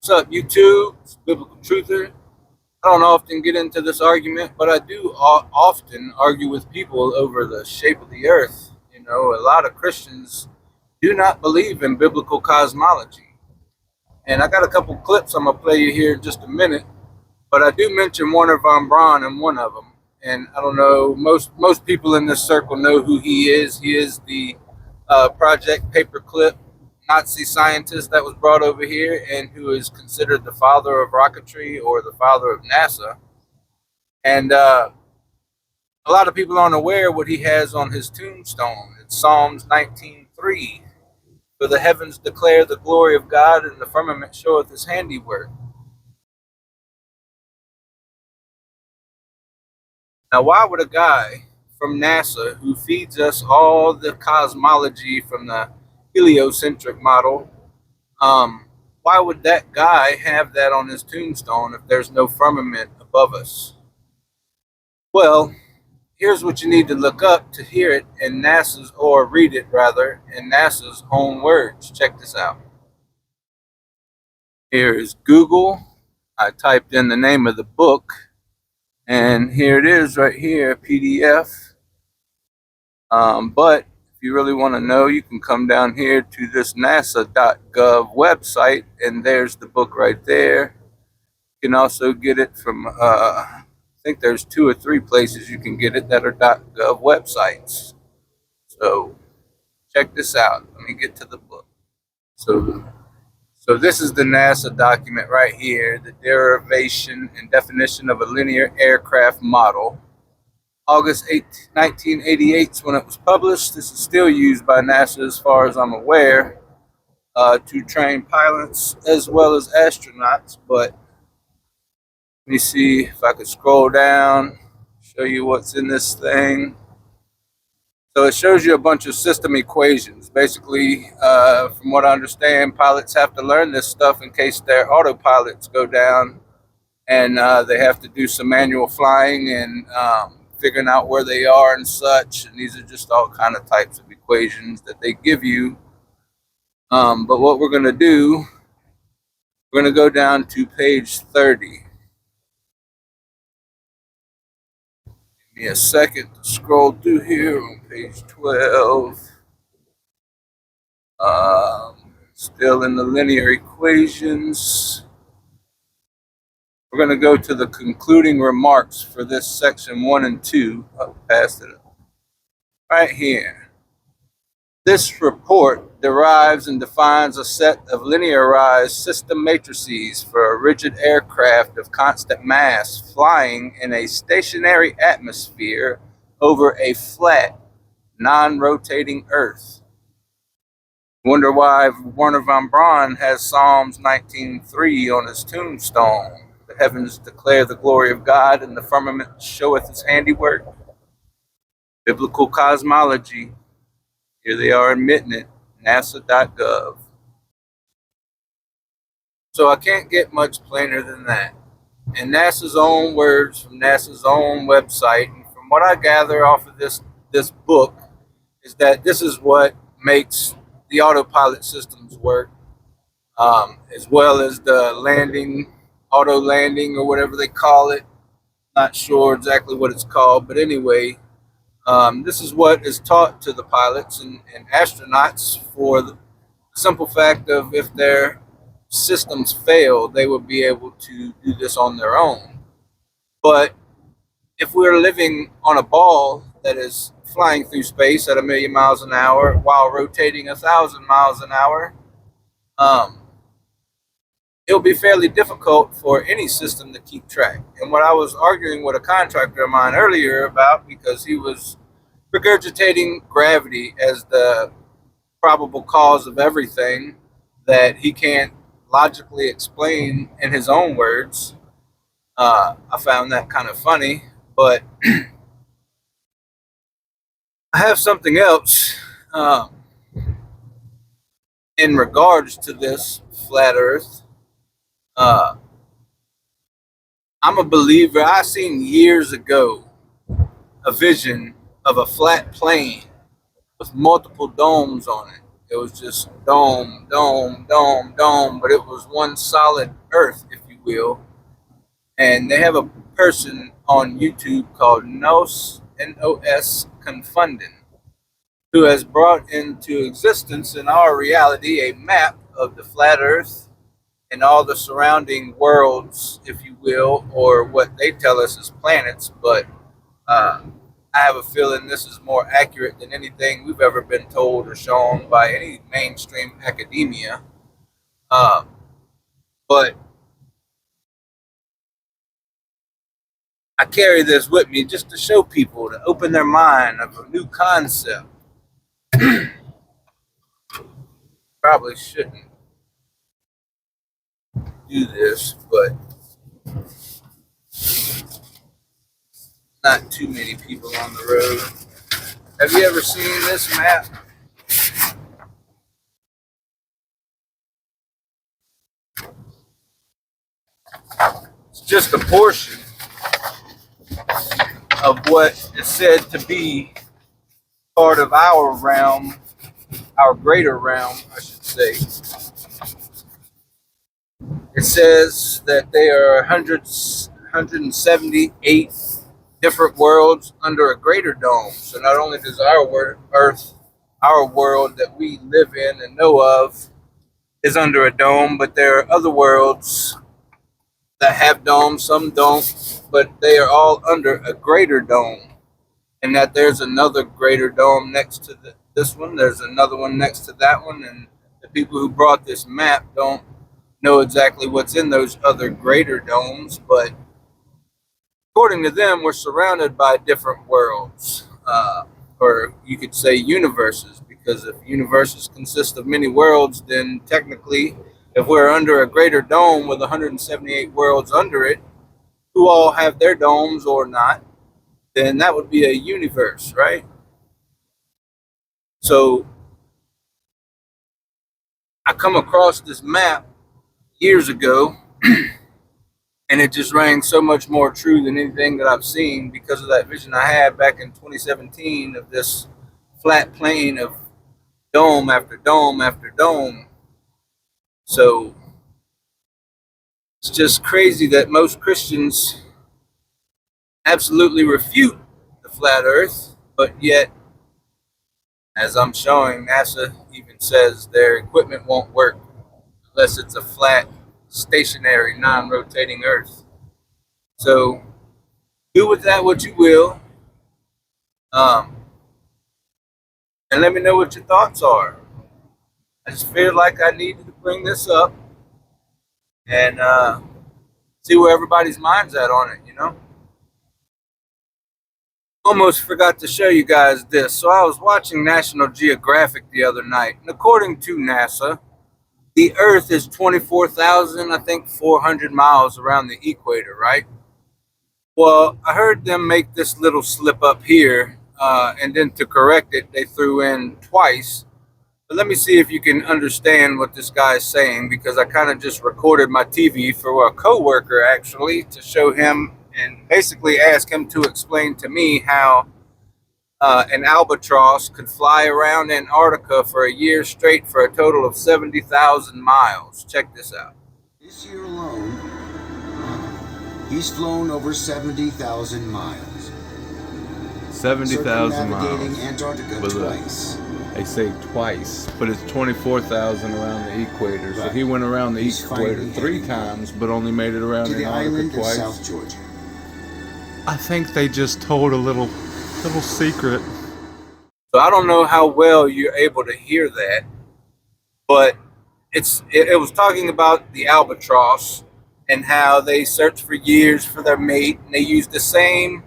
What's up, YouTube? It's Biblical Truther. I don't often get into this argument, but I do often argue with people over the shape of the earth. You know, a lot of Christians do not believe in biblical cosmology. And I got a couple clips I'm going to play you here in just a minute, but I do mention Warner von Braun in one of them. And I don't know, most people in this circle know who he is. He is the Project Paperclip Nazi scientist that was brought over here and who is considered the father of rocketry or the father of NASA. And a lot of people aren't aware what he has on his tombstone. It's Psalms 19:3. For the heavens declare the glory of God, and the firmament showeth his handiwork. Now, why would a guy from NASA who feeds us all the cosmology from the heliocentric model, why would that guy have that on his tombstone if there's no firmament above us? Well, here's what you need to look up to hear it in NASA's, or read it rather, in NASA's own words. Check this out. Here is Google. I typed in the name of the book, and here it is right here, PDF. But if you really want to know, you can come down here to this NASA.gov website, and there's the book right there. You can also get it from, I think there's 2 or 3 places you can get it that are .gov websites. So check this out. Let me get to the book. So this is the NASA document right here, the derivation and definition of a linear aircraft model. August 8, 1988 is when it was published. This is still used by NASA as far as I'm aware to train pilots as well as astronauts. But let me see if I could scroll down, show you what's in this thing. So it shows you a bunch of system equations. Basically, from what I understand, pilots have to learn this stuff in case their autopilots go down and they have to do some manual flying and figuring out where they are and such. And these are just all kind of types of equations that they give you. But what we're going to do, we're going to go down to page 30. Give me a second to scroll through here on page 12. Still in the linear equations. We're going to go to the concluding remarks for this section 1 and 2. I'll pass it right here. This report derives and defines a set of linearized system matrices for a rigid aircraft of constant mass flying in a stationary atmosphere over a flat, non-rotating Earth. Wonder why Warner von Braun has Psalms 19:3 on his tombstone. The heavens declare the glory of God, and the firmament showeth his handiwork. Biblical cosmology. Here they are admitting it. NASA.gov. So I can't get much plainer than that. In NASA's own words from NASA's own website, and from what I gather off of this book, is that this is what makes the autopilot systems work, as well as the landing, auto landing, or whatever they call it. Not sure exactly what it's called, but anyway, this is what is taught to the pilots and astronauts for the simple fact of if their systems fail, they would be able to do this on their own. But if we're living on a ball that is flying through space at 1,000,000 miles an hour while rotating 1,000 miles an hour, it'll be fairly difficult for any system to keep track. And what I was arguing with a contractor of mine earlier about, because he was regurgitating gravity as the probable cause of everything that he can't logically explain in his own words, I found that kind of funny. But I have something else in regards to this flat Earth. I'm a believer. I seen years ago a vision of a flat plane with multiple domes on it. It was just dome, dome, dome, dome, but it was one solid earth, if you will. And they have a person on YouTube called Nos Confunden, who has brought into existence in our reality a map of the flat earth and all the surrounding worlds, if you will, or what they tell us is planets. But uh, I have a feeling this is more accurate than anything we've ever been told or shown by any mainstream academia. Uh, but I carry this with me just to show people, to open their mind of a new concept. Probably shouldn't do this, but not too many people on the road. Have you ever seen this map? It's just a portion of what is said to be part of our realm, our greater realm, I should say. It says that there are 178 different worlds under a greater dome. So not only does our Earth, our world that we live in and know of, is under a dome, but there are other worlds that have domes, some don't, but they are all under a greater dome. And that there's another greater dome next to this one, there's another one next to that one, and the people who brought this map don't know exactly what's in those other greater domes, but according to them, we're surrounded by different worlds, or you could say universes, because if universes consist of many worlds, then technically, if we're under a greater dome with 178 worlds under it, who all have their domes or not, then that would be a universe, right? So I come across this map years ago, and it just rang so much more true than anything that I've seen because of that vision I had back in 2017 of this flat plane of dome after dome after dome. So it's just crazy that most Christians absolutely refute the flat earth, but yet, as I'm showing, NASA even says their equipment won't work unless it's a flat, stationary, non-rotating earth. So do with that what you will, um, and let me know what your thoughts are. I just feel like I needed to bring this up and see where everybody's mind's at on it. Almost forgot to show you guys this. So I was watching National Geographic the other night, and according to NASA, the Earth is 24,000, I think, 400 miles around the equator, right? Well, I heard them make this little slip up here, and then to correct it, they threw in twice. But let me see if you can understand what this guy is saying, because I kind of just recorded my TV for a coworker actually to show him and basically ask him to explain to me how an albatross could fly around Antarctica for a year straight for a total of 70,000 miles. Check this out. This year alone, he's flown over 70,000 miles. 70,000 circumnavigating miles. Antarctica But look, twice. they say twice, but it's 24,000 around the equator. So Right. he went around the He's equator finally 3 heading times, but only made it around To the Antarctica island of twice. South Georgia. I think they just told a little secret. So I don't know how well you're able to hear that, but it was talking about the albatross and how they search for years for their mate, and they use the same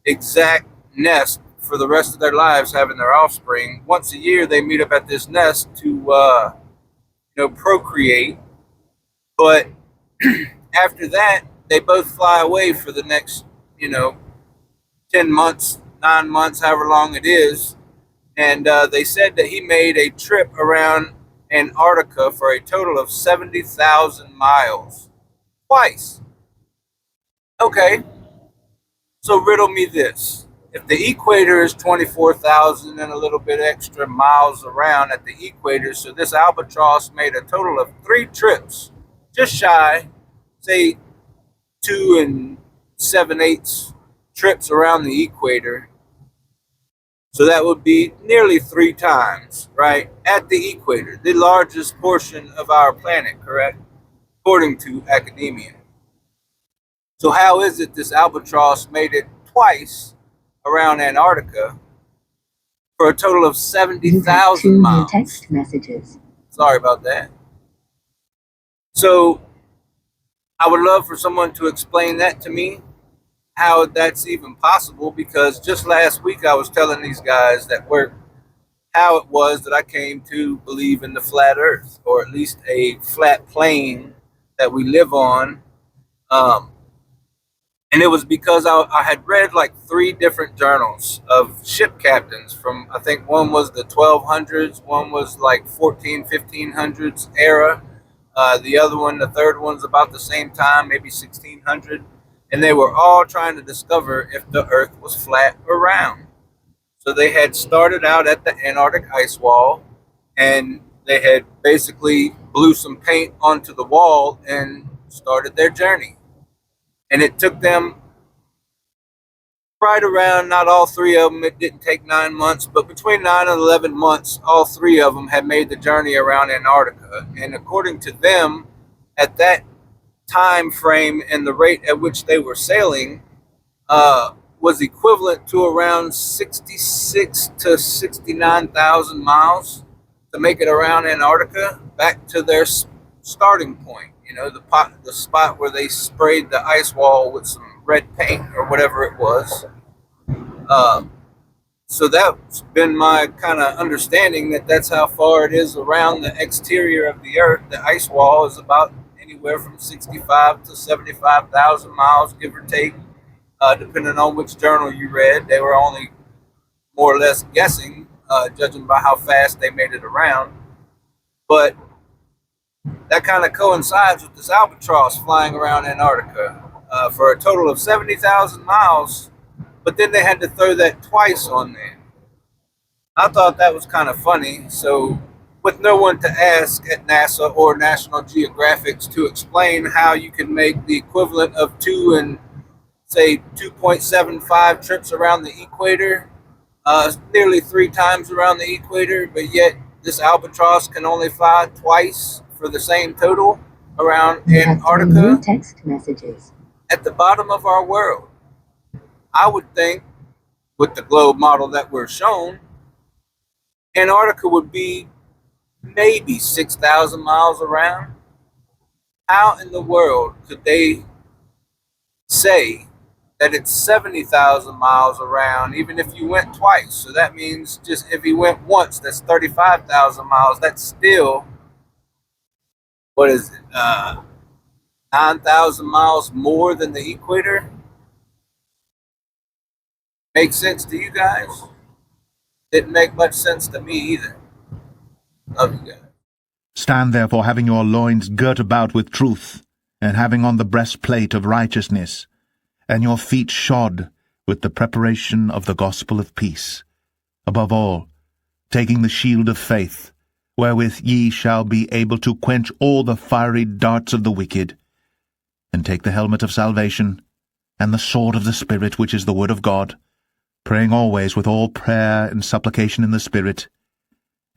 exact nest for the rest of their lives, having their offspring. Once a year, they meet up at this nest to procreate. But after that, they both fly away for the next 10 months, 9 months, however long it is. And they said that he made a trip around Antarctica for a total of 70,000 miles. Twice. Okay, so riddle me this. If the equator is 24,000 and a little bit extra miles around at the equator, so this albatross made a total of 3 trips, just shy, say 2 7/8 trips around the equator. So that would be nearly 3 times, right, at the equator, the largest portion of our planet, correct? According to academia. So how is it this albatross made it twice around Antarctica for a total of 70,000 miles? Text messages. Sorry about that. So I would love for someone to explain that to me, how that's even possible, because just last week I was telling these guys that work how it was that I came to believe in the flat earth, or at least a flat plane that we live on. And it was because I had read like 3 different journals of ship captains from, I think one was the 1200s, one was like 1500s era. The other one, the third one's about the same time, maybe 1600. And they were all trying to discover if the earth was flat or round. So they had started out at the Antarctic ice wall, and they had basically blew some paint onto the wall and started their journey. And it took them right around, not all 3 of them, it didn't take 9 months, but between 9 and 11 months, all 3 of them had made the journey around Antarctica. And according to them, at that time frame and the rate at which they were sailing was equivalent to around 66 to 69,000 miles to make it around Antarctica back to their starting point. You know, the spot where they sprayed the ice wall with some red paint or whatever it was. So that's been my kind of understanding, that that's how far it is around the exterior of the Earth. The ice wall is about anywhere from 65 to 75,000 miles, give or take, depending on which journal you read. They were only more or less guessing, judging by how fast they made it around. But that kind of coincides with this albatross flying around Antarctica for a total of 70,000 miles, but then they had to throw that twice on there. I thought that was kind of funny. So with no one to ask at NASA or National Geographic to explain how you can make the equivalent of 2.75 trips around the equator, nearly 3 times around the equator, but yet this albatross can only fly twice for the same total around Antarctica. New text messages. At the bottom of our world. I would think, with the globe model that we're shown, Antarctica would be maybe 6,000 miles around. How in the world could they say that it's 70,000 miles around, even if you went twice? So that means just if you went once, that's 35,000 miles. That's still, what is it, 9,000 miles more than the equator? Make sense to you guys? Didn't make much sense to me either. Love you guys. Stand therefore, having your loins girt about with truth, and having on the breastplate of righteousness, and your feet shod with the preparation of the gospel of peace. Above all, taking the shield of faith, wherewith ye shall be able to quench all the fiery darts of the wicked, and take the helmet of salvation, and the sword of the Spirit, which is the word of God, praying always with all prayer and supplication in the Spirit,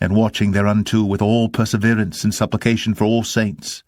and watching thereunto with all perseverance and supplication for all saints,